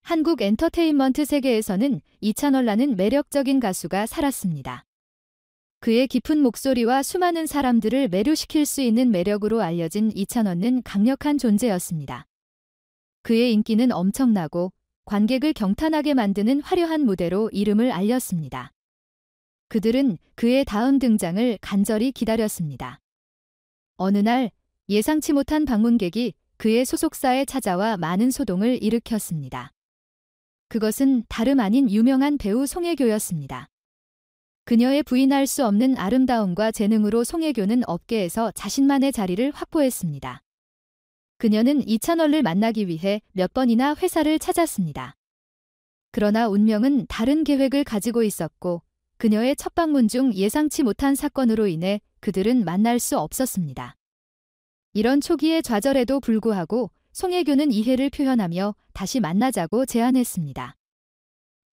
한국 엔터테인먼트 세계에서는 이찬원라는 매력적인 가수가 살았습니다. 그의 깊은 목소리와 수많은 사람들을 매료시킬 수 있는 매력으로 알려진 이찬원은 강력한 존재였습니다. 그의 인기는 엄청나고 관객을 경탄하게 만드는 화려한 무대로 이름을 알렸습니다. 그들은 그의 다음 등장을 간절히 기다렸습니다. 어느 날 예상치 못한 방문객이 그의 소속사에 찾아와 많은 소동을 일으켰습니다. 그것은 다름 아닌 유명한 배우 송혜교였습니다. 그녀의 부인할 수 없는 아름다움과 재능으로 송혜교는 업계에서 자신만의 자리를 확보했습니다. 그녀는 이찬원을 만나기 위해 몇 번이나 회사를 찾았습니다. 그러나 운명은 다른 계획을 가지고 있었고 그녀의 첫 방문 중 예상치 못한 사건으로 인해 그들은 만날 수 없었습니다. 이런 초기의 좌절에도 불구하고 송혜교는 이해를 표현하며 다시 만나자고 제안했습니다.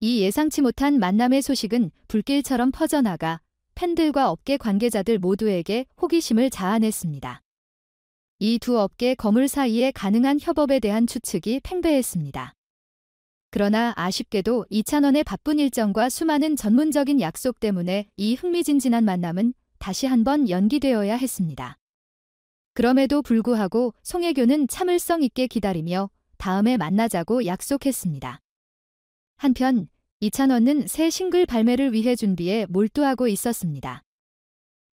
이 예상치 못한 만남의 소식은 불길처럼 퍼져나가 팬들과 업계 관계자들 모두에게 호기심을 자아냈습니다. 이 두 업계 거물 사이에 가능한 협업에 대한 추측이 팽배했습니다. 그러나 아쉽게도 이찬원의 바쁜 일정과 수많은 전문적인 약속 때문에 이 흥미진진한 만남은 다시 한번 연기되어야 했습니다. 그럼에도 불구하고 송혜교는 참을성 있게 기다리며 다음에 만나자고 약속했습니다. 한편 이찬원은 새 싱글 발매를 위해 준비에 몰두하고 있었습니다.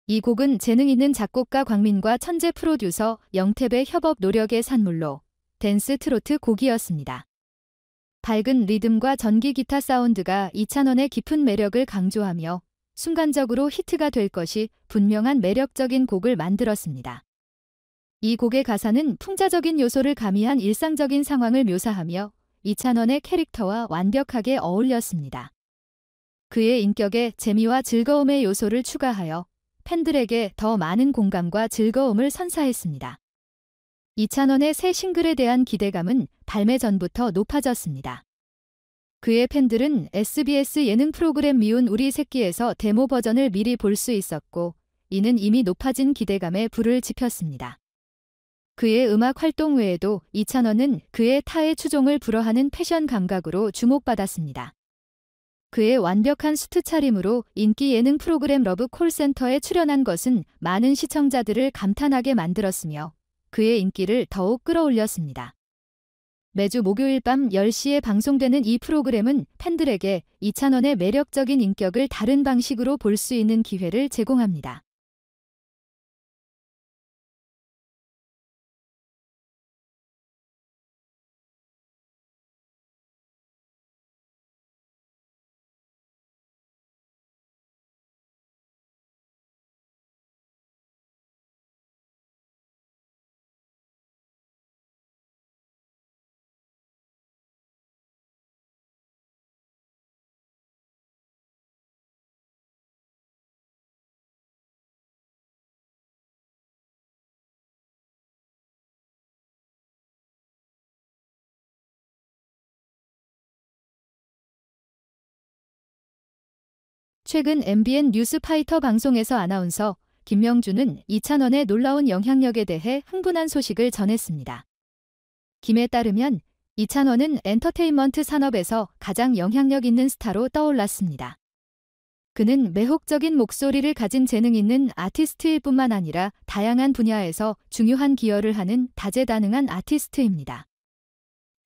이 곡은 재능 있는 작곡가 광민과 천재 프로듀서 영탭의 협업 노력의 산물로 댄스 트로트 곡이었습니다. 밝은 리듬과 전기 기타 사운드가 이찬원의 깊은 매력을 강조하며 순간적으로 히트가 될 것이 분명한 매력적인 곡을 만들었습니다. 이 곡의 가사는 풍자적인 요소를 가미한 일상적인 상황을 묘사하며 이찬원의 캐릭터와 완벽하게 어울렸습니다. 그의 인격에 재미와 즐거움의 요소를 추가하여 팬들에게 더 많은 공감과 즐거움을 선사했습니다. 이찬원의 새 싱글에 대한 기대감은 발매 전부터 높아졌습니다. 그의 팬들은 SBS 예능 프로그램 미운 우리 새끼에서 데모 버전을 미리 볼 수 있었고 이는 이미 높아진 기대감에 불을 지폈습니다. 그의 음악 활동 외에도 이찬원은 그의 타의 추종을 불허하는 패션 감각으로 주목받았습니다. 그의 완벽한 수트 차림으로 인기 예능 프로그램 러브 콜센터에 출연한 것은 많은 시청자들을 감탄하게 만들었으며 그의 인기를 더욱 끌어올렸습니다. 매주 목요일 밤 10시에 방송되는 이 프로그램은 팬들에게 이찬원의 매력적인 인격을 다른 방식으로 볼 수 있는 기회를 제공합니다. 최근 MBN 뉴스파이터 방송에서 아나운서 김명준은 이찬원의 놀라운 영향력에 대해 흥분한 소식을 전했습니다. 김에 따르면 이찬원은 엔터테인먼트 산업에서 가장 영향력 있는 스타로 떠올랐습니다. 그는 매혹적인 목소리를 가진 재능 있는 아티스트일 뿐만 아니라 다양한 분야에서 중요한 기여를 하는 다재다능한 아티스트입니다.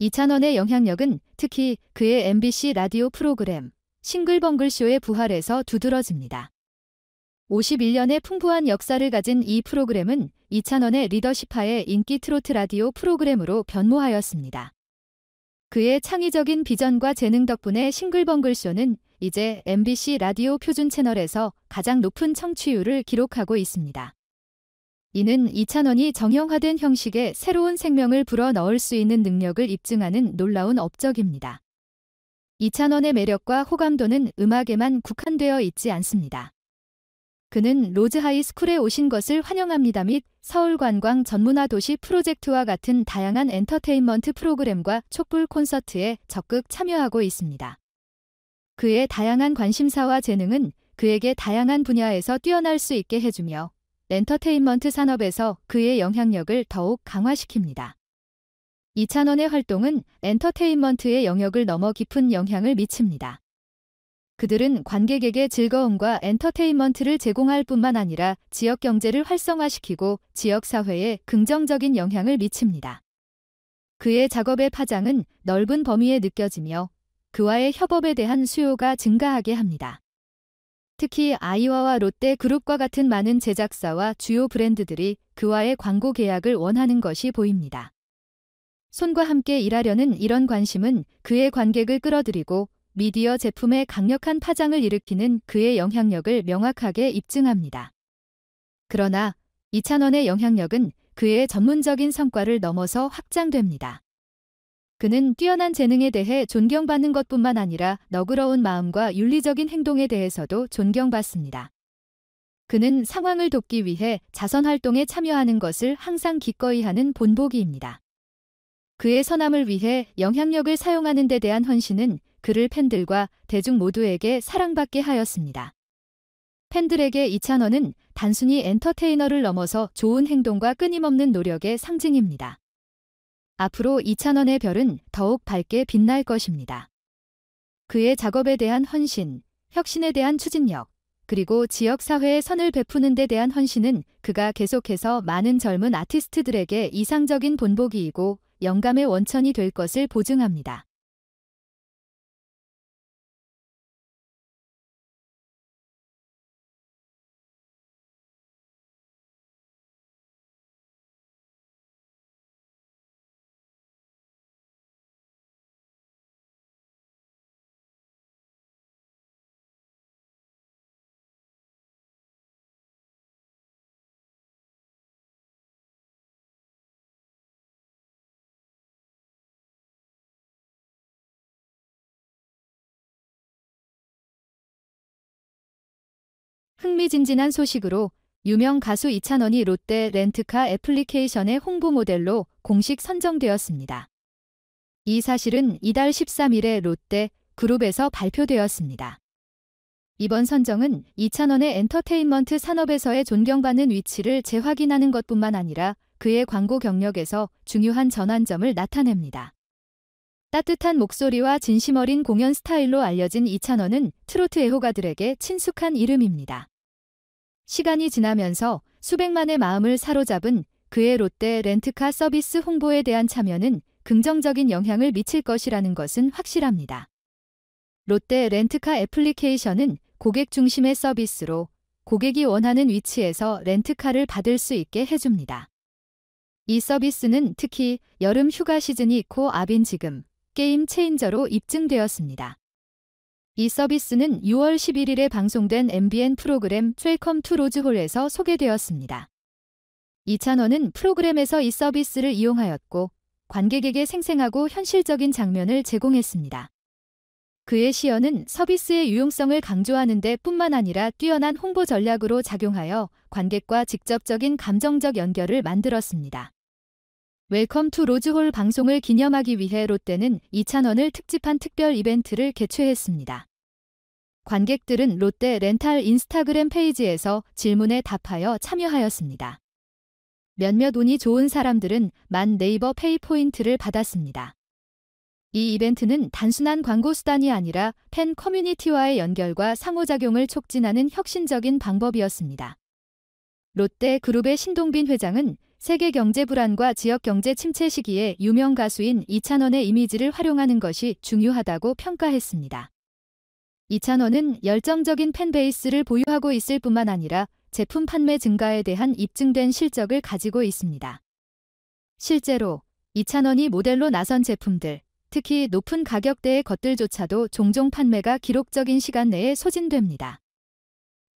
이찬원의 영향력은 특히 그의 MBC 라디오 프로그램 싱글벙글쇼의 부활에서 두드러집니다. 51년의 풍부한 역사를 가진 이 프로그램은 이찬원의 리더십하에 인기 트로트 라디오 프로그램으로 변모하였습니다. 그의 창의적인 비전과 재능 덕분에 싱글벙글쇼는 이제 MBC 라디오 표준 채널에서 가장 높은 청취율을 기록하고 있습니다. 이는 이찬원이 정형화된 형식에 새로운 생명을 불어넣을 수 있는 능력을 입증하는 놀라운 업적입니다. 이찬원의 매력과 호감도는 음악에만 국한되어 있지 않습니다. 그는 로즈 하이스쿨에 오신 것을 환영합니다 및 서울관광 전문화도시 프로젝트와 같은 다양한 엔터테인먼트 프로그램과 촛불 콘서트에 적극 참여하고 있습니다. 그의 다양한 관심사와 재능은 그에게 다양한 분야에서 뛰어날 수 있게 해주며 엔터테인먼트 산업에서 그의 영향력을 더욱 강화시킵니다. 이찬원의 활동은 엔터테인먼트의 영역을 넘어 깊은 영향을 미칩니다. 그들은 관객에게 즐거움과 엔터테인먼트를 제공할 뿐만 아니라 지역 경제를 활성화시키고 지역 사회에 긍정적인 영향을 미칩니다. 그의 작업의 파장은 넓은 범위에 느껴지며 그와의 협업에 대한 수요가 증가하게 합니다. 특히 아이와와 롯데 그룹과 같은 많은 제작사와 주요 브랜드들이 그와의 광고 계약을 원하는 것이 보입니다. 손과 함께 일하려는 이런 관심은 그의 관객을 끌어들이고 미디어 제품에 강력한 파장을 일으키는 그의 영향력을 명확하게 입증합니다. 그러나 이찬원의 영향력은 그의 전문적인 성과를 넘어서 확장됩니다. 그는 뛰어난 재능에 대해 존경받는 것뿐만 아니라 너그러운 마음과 윤리적인 행동에 대해서도 존경받습니다. 그는 상황을 돕기 위해 자선활동에 참여하는 것을 항상 기꺼이 하는 본보기입니다. 그의 선함을 위해 영향력을 사용하는 데 대한 헌신은 그를 팬들과 대중 모두에게 사랑받게 하였습니다. 팬들에게 이찬원은 단순히 엔터테이너를 넘어서 좋은 행동과 끊임없는 노력의 상징입니다. 앞으로 이찬원의 별은 더욱 밝게 빛날 것입니다. 그의 작업에 대한 헌신, 혁신에 대한 추진력, 그리고 지역사회에 선을 베푸는 데 대한 헌신은 그가 계속해서 많은 젊은 아티스트들에게 이상적인 본보기이고 영감의 원천이 될 것을 보증합니다. 흥미진진한 소식으로 유명 가수 이찬원이 롯데 렌트카 애플리케이션의 홍보 모델로 공식 선정되었습니다. 이 사실은 이달 13일에 롯데 그룹에서 발표되었습니다. 이번 선정은 이찬원의 엔터테인먼트 산업에서의 존경받는 위치를 재확인하는 것뿐만 아니라 그의 광고 경력에서 중요한 전환점을 나타냅니다. 따뜻한 목소리와 진심 어린 공연 스타일로 알려진 이찬원은 트로트 애호가들에게 친숙한 이름입니다. 시간이 지나면서 수백만의 마음을 사로잡은 그의 롯데 렌트카 서비스 홍보에 대한 참여는 긍정적인 영향을 미칠 것이라는 것은 확실합니다. 롯데 렌트카 애플리케이션은 고객 중심의 서비스로 고객이 원하는 위치에서 렌트카를 받을 수 있게 해줍니다. 이 서비스는 특히 여름 휴가 시즌이 코앞인 지금 게임 체인저로 입증되었습니다. 이 서비스는 6월 11일에 방송된 MBN 프로그램 웰컴 투 로즈홀에서 소개되었습니다. 이찬원은 프로그램에서 이 서비스를 이용하였고 관객에게 생생하고 현실적인 장면을 제공했습니다. 그의 시연은 서비스의 유용성을 강조하는 데 뿐만 아니라 뛰어난 홍보 전략으로 작용하여 관객과 직접적인 감정적 연결을 만들었습니다. 웰컴 투 로즈홀 방송을 기념하기 위해 롯데는 이찬원을 특집한 특별 이벤트를 개최했습니다. 관객들은 롯데 렌탈 인스타그램 페이지에서 질문에 답하여 참여하였습니다. 몇몇 운이 좋은 사람들은 만 네이버 페이 포인트를 받았습니다. 이 이벤트는 단순한 광고 수단이 아니라 팬 커뮤니티와의 연결과 상호작용을 촉진하는 혁신적인 방법이었습니다. 롯데 그룹의 신동빈 회장은 세계 경제 불안과 지역 경제 침체 시기에 유명 가수인 이찬원의 이미지를 활용하는 것이 중요하다고 평가했습니다. 이찬원은 열정적인 팬베이스를 보유하고 있을 뿐만 아니라 제품 판매 증가에 대한 입증된 실적을 가지고 있습니다. 실제로 이찬원이 모델로 나선 제품들, 특히 높은 가격대의 것들조차도 종종 판매가 기록적인 시간 내에 소진됩니다.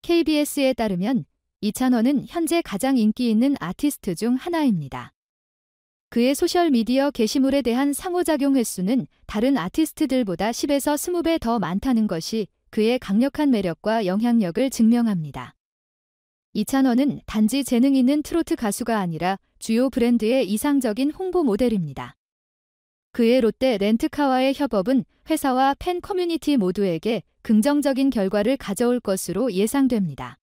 KBS에 따르면 이찬원은 현재 가장 인기 있는 아티스트 중 하나입니다. 그의 소셜미디어 게시물에 대한 상호작용 횟수는 다른 아티스트들보다 10에서 20배 더 많다는 것이 그의 강력한 매력과 영향력을 증명합니다. 이찬원은 단지 재능 있는 트로트 가수가 아니라 주요 브랜드의 이상적인 홍보 모델입니다. 그의 롯데 렌트카와의 협업은 회사와 팬 커뮤니티 모두에게 긍정적인 결과를 가져올 것으로 예상됩니다.